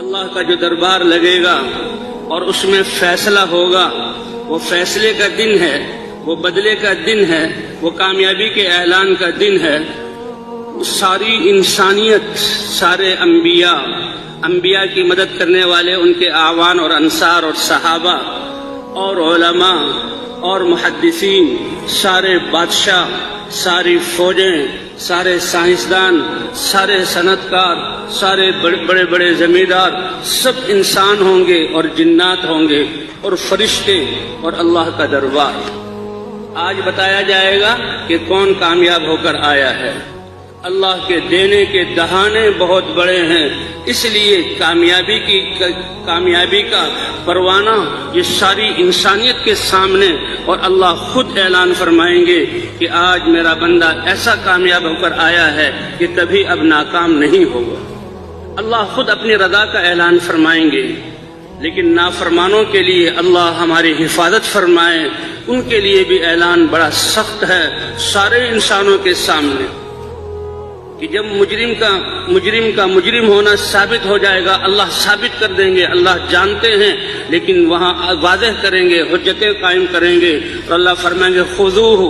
اللہ کا جو دربار لگے گا اور اس میں فیصلہ ہوگا، وہ فیصلے کا دن ہے، وہ بدلے کا دن ہے، وہ کامیابی کے اعلان کا دن ہے۔ ساری انسانیت، سارے انبیاء کی مدد کرنے والے، ان کے اعوان اور انصار اور صحابہ اور علماء اور محدثین، سارے بادشاہ، ساری فوجیں، سارے سائنسدان، سارے صنعت کار، سارے بڑے بڑے زمیندار، سب انسان ہوں گے اور جنات ہوں گے اور فرشتے اور اللہ کا دربار۔ آج بتایا جائے گا کہ کون کامیاب ہو کر آیا ہے۔ اللہ کے دینے کے دہانے بہت بڑے ہیں، اس لیے کامیابی کا پروانہ یہ ساری انسانیت کے سامنے، اور اللہ خود اعلان فرمائیں گے کہ آج میرا بندہ ایسا کامیاب ہو کر آیا ہے کہ کبھی اب ناکام نہیں ہوگا۔ اللہ خود اپنی رضا کا اعلان فرمائیں گے، لیکن نافرمانوں کے لیے اللہ ہماری حفاظت فرمائے، ان کے لیے بھی اعلان بڑا سخت ہے سارے انسانوں کے سامنے کہ جب مجرم کا مجرم ہونا ثابت ہو جائے گا، اللہ ثابت کر دیں گے، اللہ جانتے ہیں، لیکن وہاں واضح کریں گے، حجتیں قائم کریں گے، اور اللہ فرمائیں گے خذوہ،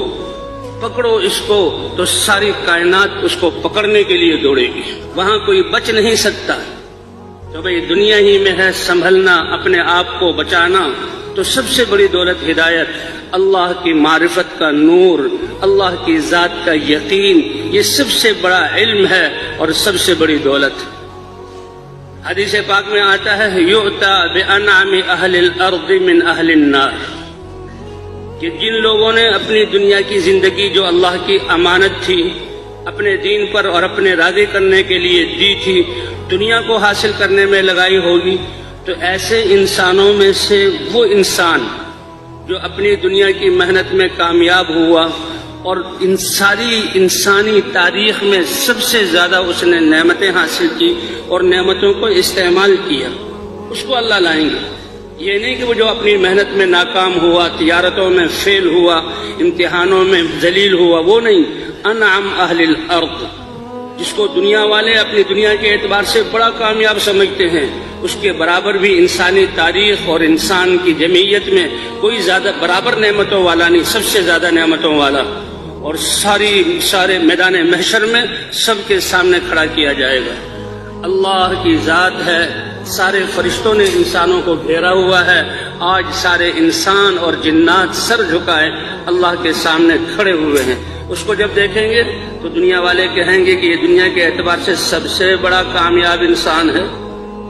پکڑو اس کو، تو ساری کائنات اس کو پکڑنے کے لیے دوڑے گی، وہاں کوئی بچ نہیں سکتا۔ تو بھئی دنیا ہی میں ہے سنبھلنا، اپنے آپ کو بچانا، تو سب سے بڑی دولت ہدایت، اللہ کی معرفت کا نور، اللہ کی ذات کا یقین، یہ سب سے بڑا علم ہے اور سب سے بڑی دولت۔ حدیث پاک میں آتا ہے یؤتی بانعم اہل الارض من اہل النار، کہ جن لوگوں نے اپنی دنیا کی زندگی جو اللہ کی امانت تھی، اپنے دین پر اور اپنے راضی کرنے کے لیے دی تھی، دنیا کو حاصل کرنے میں لگائی ہوگی، تو ایسے انسانوں میں سے وہ انسان جو اپنی دنیا کی محنت میں کامیاب ہوا اور ان ساری انسانی تاریخ میں سب سے زیادہ اس نے نعمتیں حاصل کی اور نعمتوں کو استعمال کیا، اس کو اللہ لائیں گے۔ یہ نہیں کہ وہ جو اپنی محنت میں ناکام ہوا، تجارتوں میں فیل ہوا، امتحانوں میں ذلیل ہوا، وہ نہیں، انعم اہل الارض، جس کو دنیا والے اپنی دنیا کے اعتبار سے بڑا کامیاب سمجھتے ہیں، اس کے برابر بھی انسانی تاریخ اور انسان کی جمعیت میں کوئی زیادہ برابر نعمتوں والا نہیں، سب سے زیادہ نعمتوں والا، اور سارے میدان محشر میں سب کے سامنے کھڑا کیا جائے گا۔ اللہ کی ذات ہے، سارے فرشتوں نے انسانوں کو گھیرا ہوا ہے، آج سارے انسان اور جنات سر جھکائے اللہ کے سامنے کھڑے ہوئے ہیں۔ اس کو جب دیکھیں گے تو دنیا والے کہیں گے کہ یہ دنیا کے اعتبار سے سب سے بڑا کامیاب انسان ہے،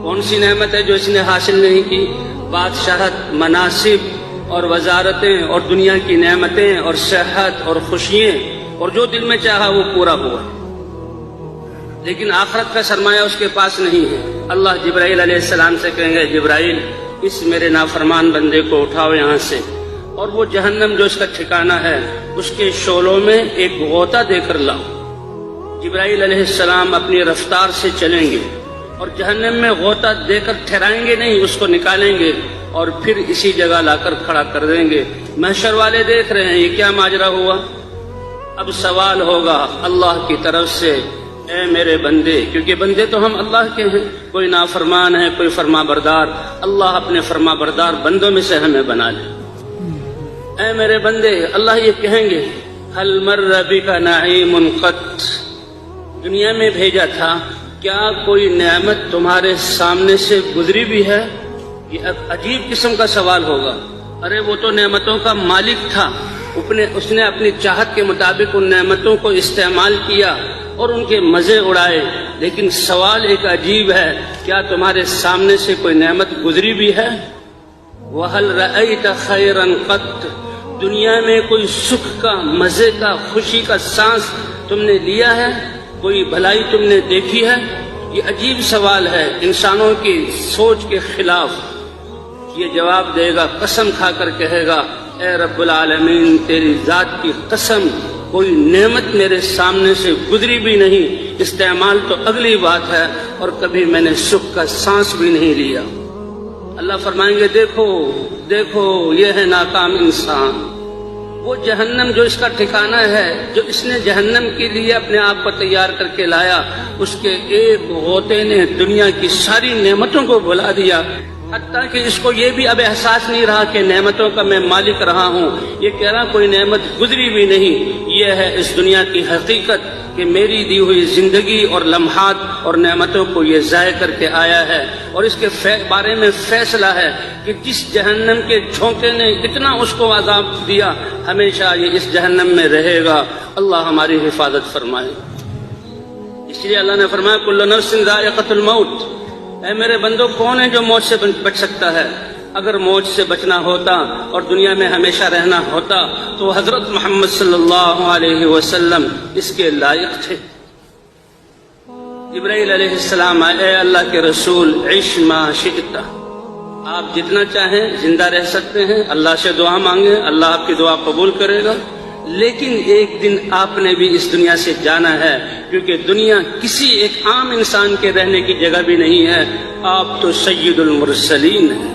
کون سی نعمت ہے جو اس نے حاصل نہیں کی؟ بادشاہت، مناصب اور وزارتیں اور دنیا کی نعمتیں اور صحت اور خوشیاں، اور جو دل میں چاہا وہ پورا ہوا، لیکن آخرت کا سرمایہ اس کے پاس نہیں ہے۔ اللہ جبرائیل علیہ السلام سے کہیں گے جبرائیل، اس میرے نافرمان بندے کو اٹھاؤ یہاں سے، اور وہ جہنم جو اس کا ٹھکانہ ہے اس کے شعلوں میں ایک غوطہ دے کر لاؤ۔ جبرائیل علیہ السلام اپنی رفتار سے چلیں گے اور جہنم میں غوطہ دے کر ٹھہرائیں گے نہیں، اس کو نکالیں گے اور پھر اسی جگہ لا کر کھڑا کر دیں گے۔ محشر والے دیکھ رہے ہیں یہ کیا ماجرا ہوا۔ اب سوال ہوگا اللہ کی طرف سے، اے میرے بندے، کیونکہ بندے تو ہم اللہ کے ہیں، کوئی نافرمان ہے، کوئی فرما بردار، اللہ اپنے فرما بردار بندوں میں سے ہمیں بنا لے۔ اے میرے بندے، اللہ یہ کہیں گے هل مر بک نعیم قط، دنیا میں بھیجا تھا، کیا کوئی نعمت تمہارے سامنے سے گزری بھی ہے؟ یہ عجیب قسم کا سوال ہوگا۔ ارے وہ تو نعمتوں کا مالک تھا، اس نے اپنی چاہت کے مطابق ان نعمتوں کو استعمال کیا اور ان کے مزے اڑائے، لیکن سوال ایک عجیب ہے، کیا تمہارے سامنے سے کوئی نعمت گزری بھی ہے؟ وَهَلْ رَأَيْتَ خَيْرًا قَطْ، دنیا میں کوئی سکھ کا، مزے کا، خوشی کا سانس تم نے لیا ہے؟ کوئی بھلائی تم نے دیکھی ہے؟ یہ عجیب سوال ہے، انسانوں کی سوچ کے خلاف۔ یہ جواب دے گا، قسم کھا کر کہے گا، اے رب العالمین تیری ذات کی قسم، کوئی نعمت میرے سامنے سے گزری بھی نہیں، استعمال تو اگلی بات ہے، اور کبھی میں نے سکھ کا سانس بھی نہیں لیا۔ اللہ فرمائیں گے دیکھو دیکھو، یہ ہے ناکام انسان، وہ جہنم جو اس کا ٹھکانہ ہے، جو اس نے جہنم کے لیے اپنے آپ کو تیار کر کے لایا، اس کے ایک غوطے نے دنیا کی ساری نعمتوں کو بھلا دیا، حتیٰ کہ اس کو یہ بھی اب احساس نہیں رہا کہ نعمتوں کا میں مالک رہا ہوں۔ یہ کہہ رہا کوئی نعمت گزری بھی نہیں، یہ ہے اس دنیا کی حقیقت کہ میری دی ہوئی زندگی اور لمحات اور نعمتوں کو یہ ضائع کر کے آیا ہے، اور اس کے بارے میں فیصلہ ہے کہ جس جہنم کے جھونکے نے اتنا اس کو عذاب دیا، ہمیشہ یہ اس جہنم میں رہے گا۔ اللہ ہماری حفاظت فرمائے۔ اس لیے اللہ نے فرمایا کل نفس ذائقۃ الموت، اے میرے بندو کون ہے جو موت سے بچ سکتا ہے؟ اگر موت سے بچنا ہوتا اور دنیا میں ہمیشہ رہنا ہوتا تو حضرت محمد صلی اللہ علیہ وسلم اس کے لائق تھے۔ جبرائیل علیہ السلام اے اللہ کے رسول عش ما شئت، آپ جتنا چاہیں زندہ رہ سکتے ہیں، اللہ سے دعا مانگیں، اللہ آپ کی دعا قبول کرے گا، لیکن ایک دن آپ نے بھی اس دنیا سے جانا ہے، کیونکہ دنیا کسی ایک عام انسان کے رہنے کی جگہ بھی نہیں ہے، آپ تو سید المرسلین ہیں۔